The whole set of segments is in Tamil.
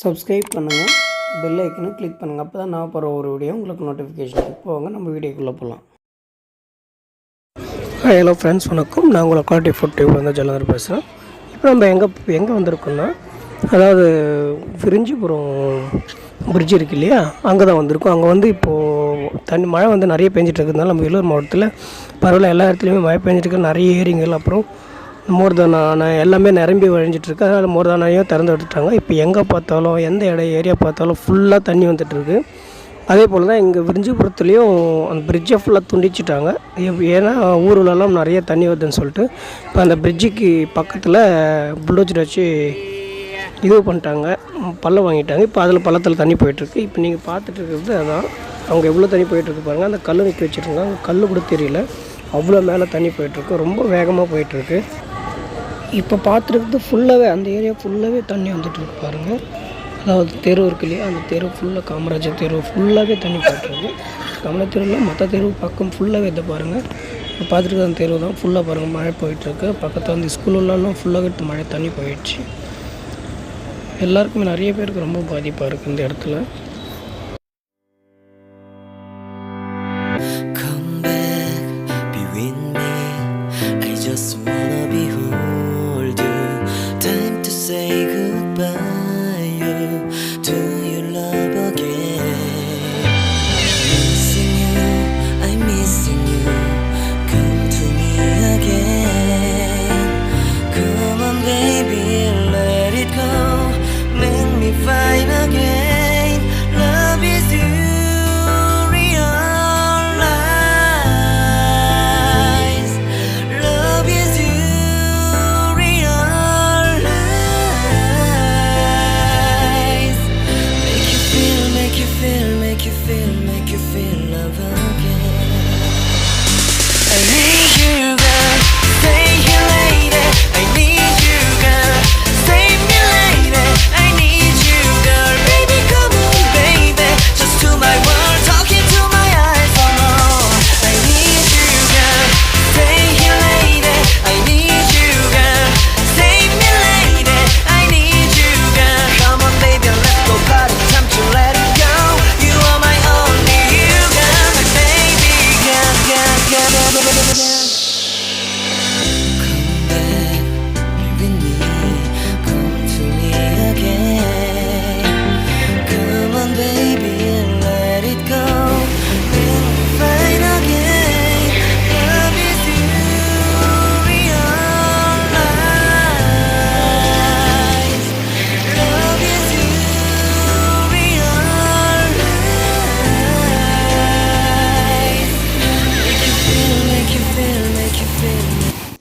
சப்ஸ்கிரைப் பண்ணுங்கள், பெல் ஐக்கனை கிளிக் பண்ணுங்கள். அப்போ தான் நான் போகிற ஒரு வீடியோ உங்களுக்கு நோட்டிஃபிகேஷன். இப்போ வாங்க நம்ம வீடியோக்குள்ளே போகலாம். ஹலோ ஃப்ரெண்ட்ஸ், வணக்கம். நான் உங்களை குவாலிட்டி ஃபுட் டியூப்லேருந்து ஜலந்தர் பேசுகிறேன். இப்போ நம்ம எங்கே வந்திருக்கோம்னா, அதாவது விரிஞ்சிபுரம் பிரிட்ஜ் இருக்கு இல்லையா, அங்கே தான் வந்திருக்கோம். அங்கே இப்போது மழை நிறைய பெஞ்சிட்டு இருக்கிறதுனால நம்ம வேலூர் மாவட்டத்தில் பரவாயில்ல எல்லா இடத்துலையுமே மழை பெஞ்சிட்ருக்கு. நிறைய ஏரிங்கள் அப்புறம் மோர்தானா எல்லாமே நிரம்பி வழிஞ்சிட்ருக்கு. அதனால் மோர்தானையும் திறந்து விட்டுட்டாங்க. இப்போ எங்கே பார்த்தாலும் எந்த ஏரியா பார்த்தாலும் ஃபுல்லாக தண்ணி வந்துட்டுருக்கு. அதே போல் தான் இங்கே விரிஞ்சிபுரத்துலேயும் அந்த பிரிட்ஜை ஃபுல்லாக துண்டிச்சிட்டாங்க. ஏன்னா ஊருலெல்லாம் நிறைய தண்ணி வருதுன்னு சொல்லிட்டு இப்போ அந்த பிரிட்ஜுக்கு பக்கத்தில் புல்டோச்சர் வச்சு இது பண்ணிட்டாங்க, பள்ளம் வாங்கிட்டாங்க. இப்போ அதில் பள்ளத்தில் தண்ணி போயிட்டுருக்கு. இப்போ நீங்கள் பார்த்துட்டு இருக்கிறது அதான். அவங்க எவ்வளோ தண்ணி போயிட்டுருக்கு பாருங்கள். அந்த கல் நிற்க வச்சுருக்காங்க, அந்த கல் கூட தெரியல, அவ்வளோ மேலே தண்ணி போயிட்டுருக்கு. ரொம்ப வேகமாக போயிட்டுருக்கு. இப்போ பார்த்துருக்குறது ஃபுல்லாகவே அந்த ஏரியா ஃபுல்லாகவே தண்ணி வந்துட்டுருக்கு பாருங்கள். அதாவது தெரு இருக்கு இல்லையா, அந்த தெரு ஃபுல்லாக காமராஜர் தெரு ஃபுல்லாகவே தண்ணி போயிட்டுருக்கு. காமராஜர் தெருவில் மற்ற தெரு பக்கம் ஃபுல்லாகவே இதை பாருங்கள். இப்போ பார்த்துருக்க அந்த தெரு தான் ஃபுல்லாக பாருங்கள் மழை போயிட்டுருக்கு. பக்கத்தில் வந்து ஸ்கூல்லலாம் ஃபுல்லாகவே மழை தண்ணி போயிடுச்சு. எல்லாருக்குமே நிறைய பேருக்கு ரொம்ப பாதிப்பாக இருக்குது இந்த இடத்துல.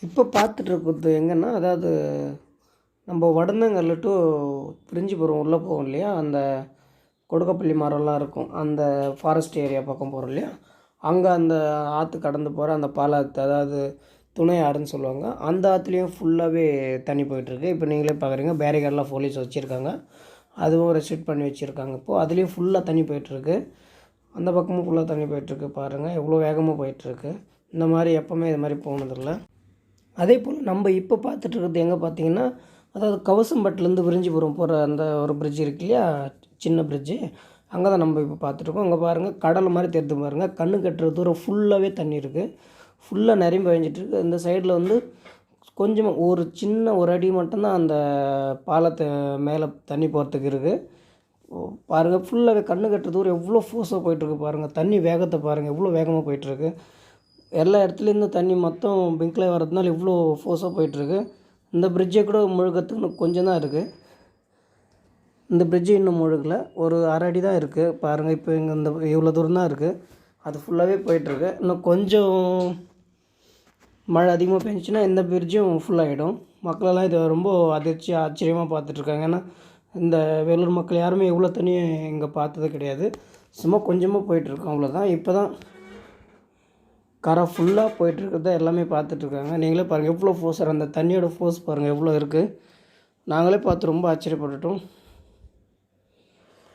இப்போ பார்த்துட்ருக்குறது எங்கன்னா, அதாவது நம்ம வடந்தங்கல்ல டு விரிஞ்சிபுரம் உள்ளே போவோம் இல்லையா, அந்த கொடுக்கப்பள்ளி மரம்லாம் இருக்கும், அந்த ஃபாரஸ்ட் ஏரியா பக்கம் போகிறோம் இல்லையா, அங்கே அந்த ஆற்று கடந்து போகிற அந்த பாலாத்து, அதாவது துணை ஆறுன்னு சொல்லுவாங்க, அந்த ஆற்றுலேயும் ஃபுல்லாகவே தண்ணி போயிட்டுருக்கு. இப்போ நீங்களே பார்க்குறீங்க, பேரிகார்டெலாம் போலீஸ் வச்சுருக்காங்க, அதுவும் ரெஸ்ட்ரிக்ட் பண்ணி வச்சுருக்காங்க. இப்போது அதுலேயும் ஃபுல்லாக தண்ணி போயிட்டுருக்கு. அந்த பக்கமும் ஃபுல்லாக தண்ணி போயிட்டுருக்கு பாருங்கள், எவ்வளோ வேகமாக போயிட்டுருக்கு. இந்த மாதிரி எப்போவுமே இது மாதிரி போனதில்லை. அதே போல் நம்ம இப்போ பார்த்துட்ருக்கிறது எங்கே பார்த்தீங்கன்னா, அதாவது கவசம்பட்டிலேருந்து விரிஞ்சிபுரம் போகிற அந்த ஒரு பிரிட்ஜ் இருக்கு இல்லையா, சின்ன பிரிட்ஜு, அங்கே தான் நம்ம இப்போ பார்த்துட்ருக்கோம். அங்கே பாருங்கள், கடல் மாதிரி தெரிஞ்சு பாருங்கள், கண்ணு கட்டுற தூரம் ஃபுல்லாகவே தண்ணி இருக்குது, ஃபுல்லாக நிரம்பி வழிஞ்சிட்ருக்கு. இந்த சைடில் கொஞ்சமாக ஒரு அடி மட்டும்தான் அந்த பாலத்தை மேலே தண்ணி போகிறதுக்கு இருக்குது பாருங்கள். ஃபுல்லாகவே கண்ணு கட்டுற தூரம் எவ்வளோ ஃபோர்ஸாக போயிட்டுருக்கு பாருங்கள். தண்ணி வேகத்தை பாருங்கள், எவ்வளோ வேகமாக போயிட்டுருக்கு. எல்லா இடத்துலேருந்து தண்ணி மொத்தம் பிங்க்ல வர்றதுனால இவ்வளோ ஃபோர்ஸாக போயிட்டுருக்கு. இந்த பிரிட்ஜை கூட முழுகிறதுக்கு கொஞ்சம் தான் இருக்குது. இந்த பிரிட்ஜு இன்னும் முழுகலை, ஒரு அரை அடி தான் இருக்குது பாருங்கள். இப்போ இங்கே இவ்வளோ தூரம் தான் இருக்குது, அது ஃபுல்லாகவே போயிட்டுருக்கு. இன்னும் கொஞ்சம் மழை அதிகமாக பெஞ்சிச்சின்னா இந்த பிரிட்ஜும் ஃபுல்லாகிடும். மக்களெல்லாம் இதை ரொம்ப ஆச்சரியமாக பார்த்துட்ருக்காங்க. ஏன்னா இந்த வேலூர் மக்கள் யாருமே இவ்வளோ தண்ணியை இங்கே பார்த்தது கிடையாது. சும்மா கொஞ்சமாக போயிட்டுருக்கோம், அவ்வளோதான். இப்போ தான் கரை ஃபுல்லாக போயிட்டுருக்கிறத எல்லாமே பார்த்துட்ருக்காங்க. நீங்களே பாருங்கள் எவ்வளோ ஃபோர்ஸ், அந்த தண்ணியோட ஃபோர்ஸ் பாருங்கள் எவ்வளோ இருக்குது. நாங்களே பார்த்து ரொம்ப ஆச்சரியப்பட்டுட்டோம்.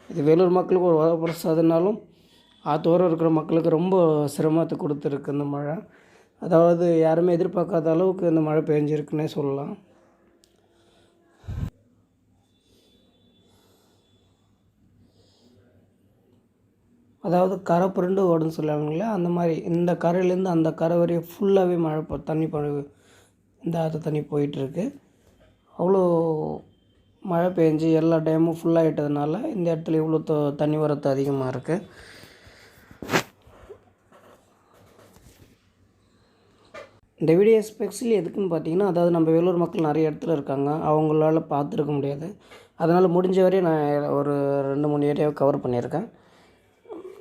இது வேலூர் மக்களுக்கு ஒரு வரப்பிரசாதனாலும் ஆத்தோரம் இருக்கிற மக்களுக்கு ரொம்ப சிரமத்தை கொடுத்துருக்கு இந்த மழை. அதாவது யாருமே எதிர்பார்க்காத அளவுக்கு இந்த மழை பெஞ்சிருக்குன்னே சொல்லலாம். அதாவது கரை புரண்டு ஓடுன்னு சொல்லுவாங்களே அந்த மாதிரி இந்த கரையிலேருந்து அந்த கரை வரையும் ஃபுல்லாகவே மழை தண்ணி இந்த ஆற்று தண்ணி போயிட்டுருக்கு. அவ்வளோ மழை பெஞ்சு எல்லா டேமும் ஃபுல்லாகிட்டதுனால இந்த இடத்துல இவ்வளோ தண்ணி வரத்து அதிகமாக இருக்குது. இந்த வீடியோ எஸ்பெஷலி எதுக்குன்னு பார்த்தீங்கன்னா, அதாவது நம்ம வேலூர் மக்கள் நிறைய இடத்துல இருக்காங்க, அவங்களால பார்த்துருக்க முடியாது. அதனால் முடிஞ்ச வரையும் நான் ஒரு 2-3 ஏரியாவை கவர் பண்ணியிருக்கேன்.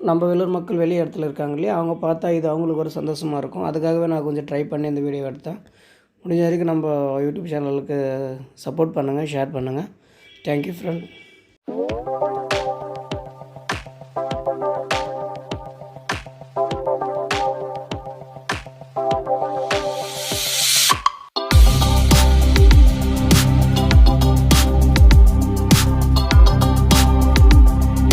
நம்ம வேலூர் மக்கள் வெளிய இடத்துல இருக்காங்க இல்லையா, அவங்க பார்த்தா இது அவங்களுக்கு ஒரு சந்தோஷமாக இருக்கும். அதுக்காகவே நான் கொஞ்சம் ட்ரை பண்ணி இந்த வீடியோ எடுத்தேன். முடிஞ்ச வரைக்கும் நம்ம யூடியூப் சேனலுக்கு சப்போர்ட் பண்ணுங்கள், ஷேர் பண்ணுங்கள். Thank you friend.